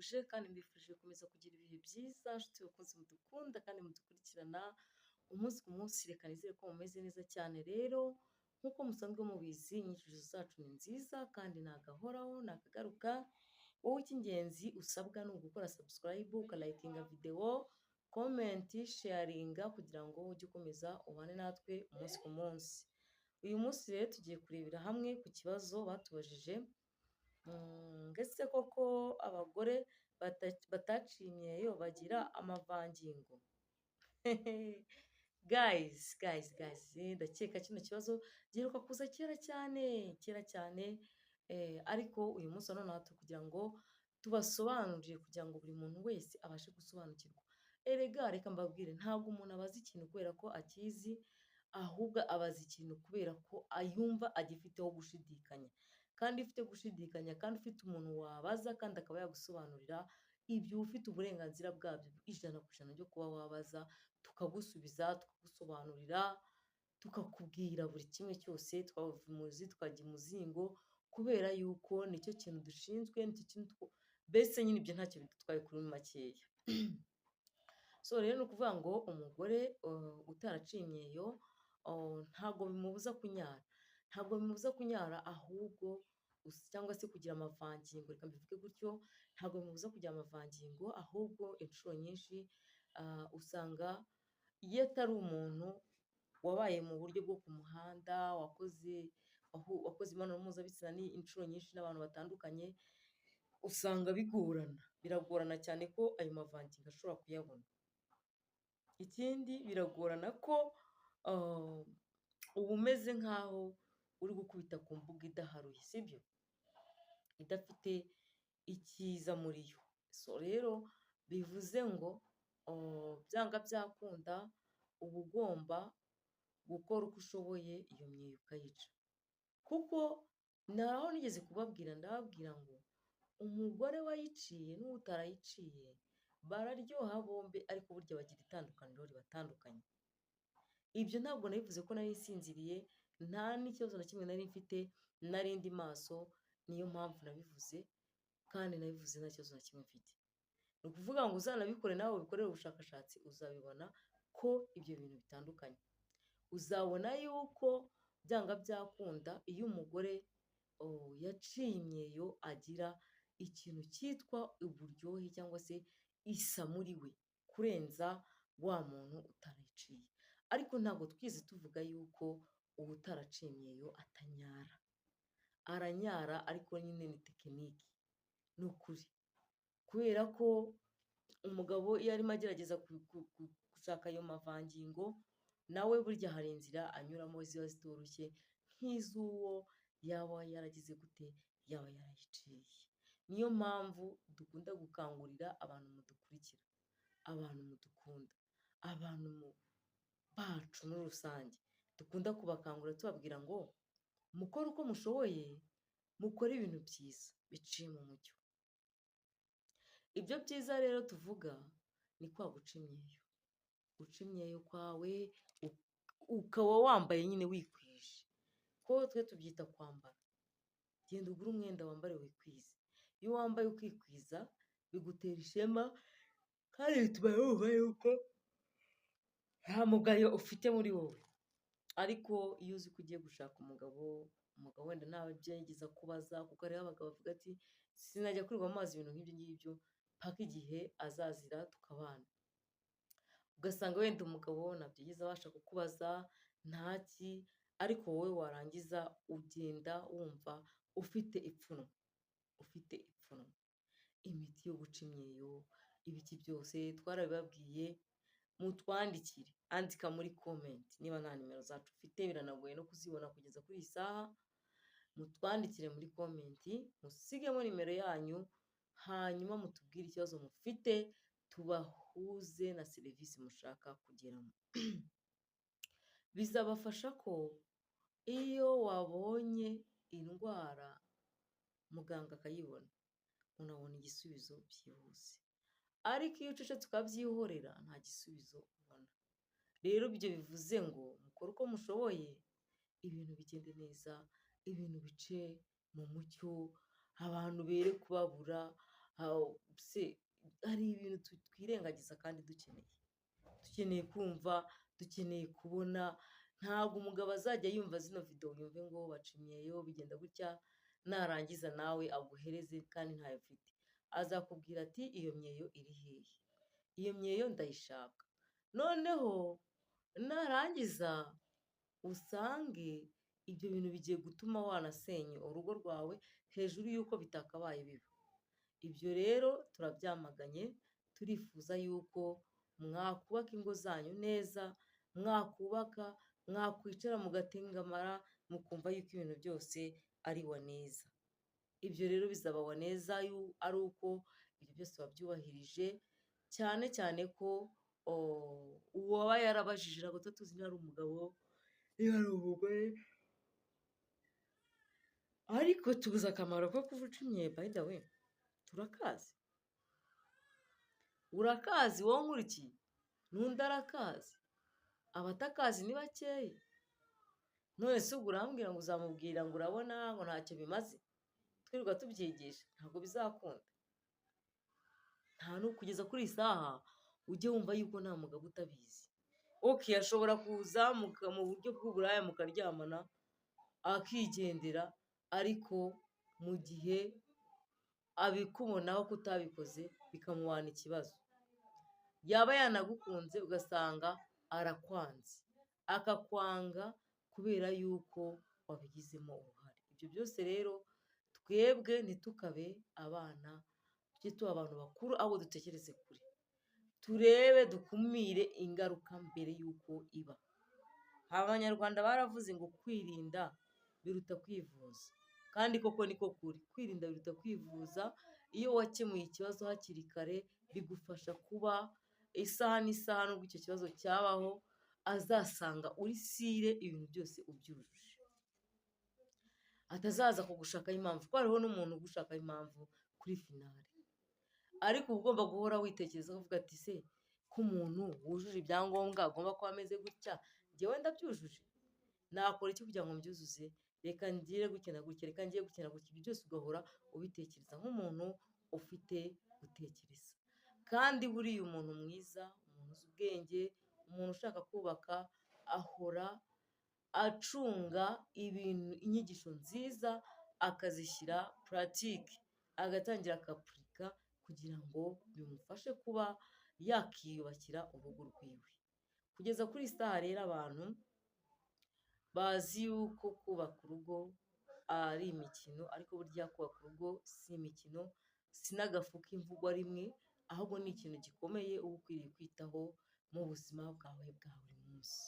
ndabasuhuje kandi mbifurije gukomeza kugira ibihe byiza, nshuti bakunze mudukunda kandi mudukurikirana umunsi ku munsi, reka nizere ko mumeze neza cyane. Rero nk'uko musanzwe mubizi, inyigisho zacu ni nziza kandi nagahoraho nakagaruka. Wowe icy'ingenzi usabwa ni ugukora subscribe, ukalayikinga videwo, komenti, sharinga kugira ngo ujye ukomeza ubane natwe umunsi ku munsi. Uyu munsi rero tugiye kurebera hamwe ku kibazo batubajije, mbese koko abagore bataciye imyeyo bagira amavangingo? Guys, ndakeka kino kibazo giheruka kuza kera cyane, ariko uyu munsi wa none turi kugira ngo tubasobanurire kugira ngo buri muntu wese abashe gusobanukirwa. Erega reka mbabwire, ntabwo umuntu abaza ikintu kubera ko akizi, ahubwo abaza ikintu kubera ko ayumva agifiteho gushidikanya. Kandi ufite gushidikanya kandi ufite umuntu wabaza kandi akaba yagusobanurira, ibyo ufite uburenganzira bwabyo ijana ryo kuba wabaza, tukagusubiza, tukagusobanurira, tukakubwira buri kimwe cyose, twava imuzi tukajya imuzingo, kubera yuko nicyo kintu dushinzwe, nicyo kintu mbese nyine ibyo ntacyo bidutwaye kuri makeya. So rero ni ukuvuga ngo umugore utaraciye imyeyo ntabwo bimubuza kunyara, ahubwo cyangwa se kugira amavangingo, reka mbivuge gutyo, ntabwo bimubuza kugira amavangingo, ahubwo inshuro nyinshi usanga iyo atari umuntu wabaye mu buryo bwo ku muhanda, wakoze imibonano mpuzabitsina inshuro nyinshi n'abantu batandukanye, usanga biragorana cyane ko ayo mavangingo ashobora kuyabona. Ikindi biragorana ko uba umeze nk'aho uri gukubita ku mbuga idaharuye, sibyo? Idafite icyiza muri yo. So rero bivuze ngo byanga byakunda uba ugomba gukora uko ushoboye iyo myeyo ukayica, kuko naho nigeze kubabwira, ndababwira ngo umugore wayiciye n'utarayiciye bararyoha bombi, ariko burya bagira itandukaniro ribatandukanye. Ibyo ntabwo nabivuze ko nari nsinziriye, nta n'ikibazo na kimwe nari mfite, nari ndi maso, niyo mpamvu nabivuze, kandi nabivuze nta kibazo na kimwe mfite. Ni ukuvuga ngo uzanabikore nawe ubikorere ubushakashatsi, uzabibona ko ibyo bintu bitandukanye. Uzabona yuko byanga byakunda iyo umugore yaciye imyeyo agira ikintu cyitwa uburyohe cyangwa se isa muri we kurenza wa muntu utarayiciye. Ariko ntabwo twize tuvuga yuko uba utaraciye imyeyo atanyara, aranyara, ariko nyine ni tekiniki, ni ukuri. Kubera ko umugabo iyo arimo agerageza gushaka ayo mavangingo, nawe burya hari inzira anyuramo ziba zitoroshye nk'iz'uwo yaba yaragize gute, yaba yarayiciye. Niyo mpamvu dukunda gukangurira abantu mudukurikira, abantu mudukunda, abantu bacu muri rusange, dukunda kubakangurira tubabwira ngo mukore uko mushoboye, mukore ibintu byiza biciye mu mucyo. Ibyo byiza rero tuvuga ni kwa guca imyeyo kwawe, ukaba wambaye nyine wikwije, ko twe tubyita kwambara. Genda ugure umwenda wambare wikwize. Iyo wambaye ukikwiza bigutera ishema, kandi bituma wumva yuko nta mugayo ufite muri wowe. Ariko iyo uzi ko ugiye gushaka umugabo wenda ntawe byageza kubaza, kuko hariho abagabo bavuga ati sinajya kwirirwa amazi ibintu nk'ibyo ngibyo mpaka igihe azazira tukabana. Ugasanga wenda umugabo ntabyo yigeze abasha kukubaza ntaki, ariko wowe warangiza ugenda wumva ufite ipfunwe. Imiti yo guca imyeyo, ibiki byose twarabibabwiye, mutwandikire, andika muri komenti niba nta nimero zacu ufite, biranagoye no kuzibona kugeza kuri iyi saha. Mutwandikire muri komenti, musigemo nimero yanyu, hanyuma mutubwire ikibazo mufite, tubahuze na serivisi mushaka kugeramo. Bizabafasha ko iyo wabonye indwara muganga akayibona, unabona igisubizo byihuse. Ariko iyo ucecetse ukabyihorera nta gisubizo ubona. Rero ibyo bivuze ngo mukore uko mushoboye, ibintu bigende neza, ibintu bice mu mucyo, abantu bere kubabura, se hari ibintu twirengagiza kandi dukeneye kumva, dukeneye kubona. Ntabwo umugabo azajya yumva zino video yumve ngo baca imyeyo bigenda gutya, narangiza nawe aguhereze kandi ntayo ufite. Azakubwira ati iyo myeyo iri hehe, iyo myeyo ndayishaka. Noneho narangiza usange ibyo bintu bigiye gutuma wanasenya urugo rwawe hejuru y'uko bitakabaye biba. Ibyo rero turabyamaganye, turifuza yuko mwakubaka ingo zanyu neza, mwakwicara mugatengamara, mukumva yuko ibintu byose ari waneza. Ibyo rero bizaba waneza ari uko ibyo byose wabyubahirije, cyane cyane ko uwaba yarabajije, ntabwo tuba tuzi niba ari umugabo niba ari umugore, ariko tubuze akamaro ko kuvuca imyeyo. By the way, turakazi, urakazi wowe nkurikiye, n'undi arakazi, abatakazi ni bakeya. None se ubwo urambwira ngo uzamubwira ngo urabona ngo ntacyo bimaze, twirirwa tubyigisha? Ntabwo bizakunda. Nta kugeza kuri iyi saha ujye wumva yuko nta mugabo utabizi. Okay, ashobora kuza mu buryo bw'uburaya mukaryamana akigendera, ariko mu gihe abikubonaho kutabikoze bikamubana ikibazo. Yaba yanagukunze ugasanga arakwanze, akakwanga kubera yuko wabigizemo uruhare. Ibyo byose rero twebwe ntitukabe abana, tujye tuba abantu bakuru, abo dutekereze kure, turebe dukumire ingaruka mbere y'uko iba. Abanyarwanda baravuze ngo kwirinda biruta kwivuza, kandi koko niko kuri. Kwirinda biruta kwivuza. Iyo wakemuye ikibazo hakiri kare bigufasha kuba isaha n'isaha nubwo icyo kibazo cyabaho azasanga uri sire ibintu byose ubyujuje, atazaza kugushakaho impamvu, kuko hariho n'umuntu ugushakaho impamvu kuri finale. Ariko uba ugomba guhora witekerezaho uvuga ati se ko umuntu wujuje ibyangombwa agomba kuba ameze gutya, njyewe ndabyujuje, nakora iki kugira ngo mbyuzuze? Reka ngire gukina gutya, reka ngiye gukina gutya. Ibyo byose ugahora ubitekereza nk'umuntu ufite gutekereza. Kandi buriya umuntu mwiza, umuntu uzi ubwenge, umuntu ushaka kubaka, ahora acunga ibintu, inyigisho nziza akazishyira puratike, agatangira akapurika kugira ngo bimufashe kuba yakiyubakira urugo rwiwe. Kugeza kuri saha rero abantu bazi yuko kubaka urugo ari imikino, ariko burya kubaka urugo si imikino, si n'agafu k'imvugwa rimwe, ahubwo ni ikintu gikomeye uba ukwiriye kwitaho mu buzima bwawe bwa buri munsi.